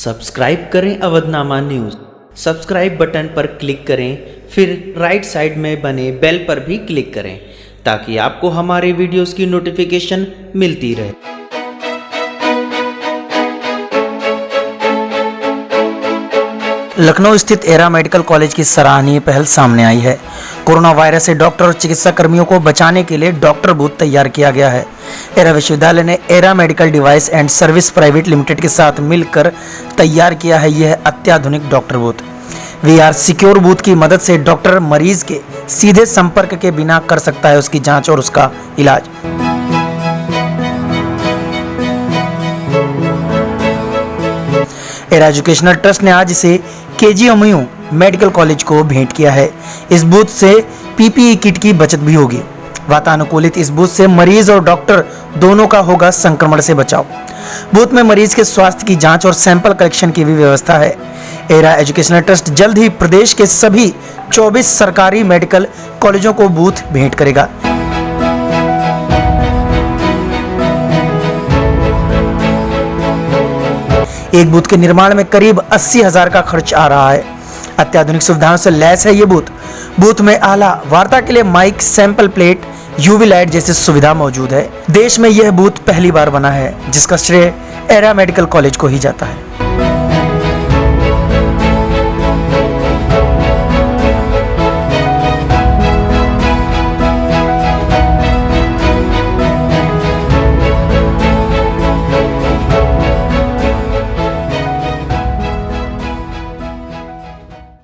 Subscribe करें Avadhnama news. Subscribe button पर click करें, फिर राइट साइड में बने बेल पर भी क्लिक करें ताकि आपको हमारे वीडियोस की नोटिफिकेशन मिलती रहे। लखनऊ स्थित एरा मेडिकल कॉलेज की सराहनीय पहल सामने आई है। कोरोना वायरस से डॉक्टर और चिकित्सा कर्मियों को बचाने के लिए डॉक्टर बूथ तैयार किया गया है। एरा विश्वविद्यालय ने era medical device and service private limited के साथ मिलकर तैयार किया है यह अत्याधुनिक doctor booth. VR secure booth की मदद से डॉक्टर मरीज के सीधे संपर्क के बिना कर सकता है उसकी जांच और उसका इलाज। एरा एजुकेशनल ट्रस्ट ने आज इसे KGMU मेडिकल कॉलेज को भेंट किया है। इस बूथ से PPE किट की बचत भी होगी। वातानुकूलित इस बूथ से मरीज और डॉक्टर दोनों का होगा संक्रमण से बचाव। बूथ में मरीज के स्वास्थ्य की जांच और सैंपल कलेक्शन की भी व्यवस्था है। एरा एजुकेशनल ट्रस्ट जल्द ही प्रदेश के सभी 24 सरकारी मेडिकल कॉलेजों को बूथ भेंट करेगा। एक बूथ के निर्माण में करीब 80,000 का खर्च आ रहा है। अत्याधुनिक सुविधाओं से लैस है ये बूथ में आला वार्ता के लिए mic, sample plate, UV light जैसी सुविधा मौजूद है। देश में यह बूथ पहली बार बना है जिसका श्रेय एरा मेडिकल कॉलेज को ही जाता है।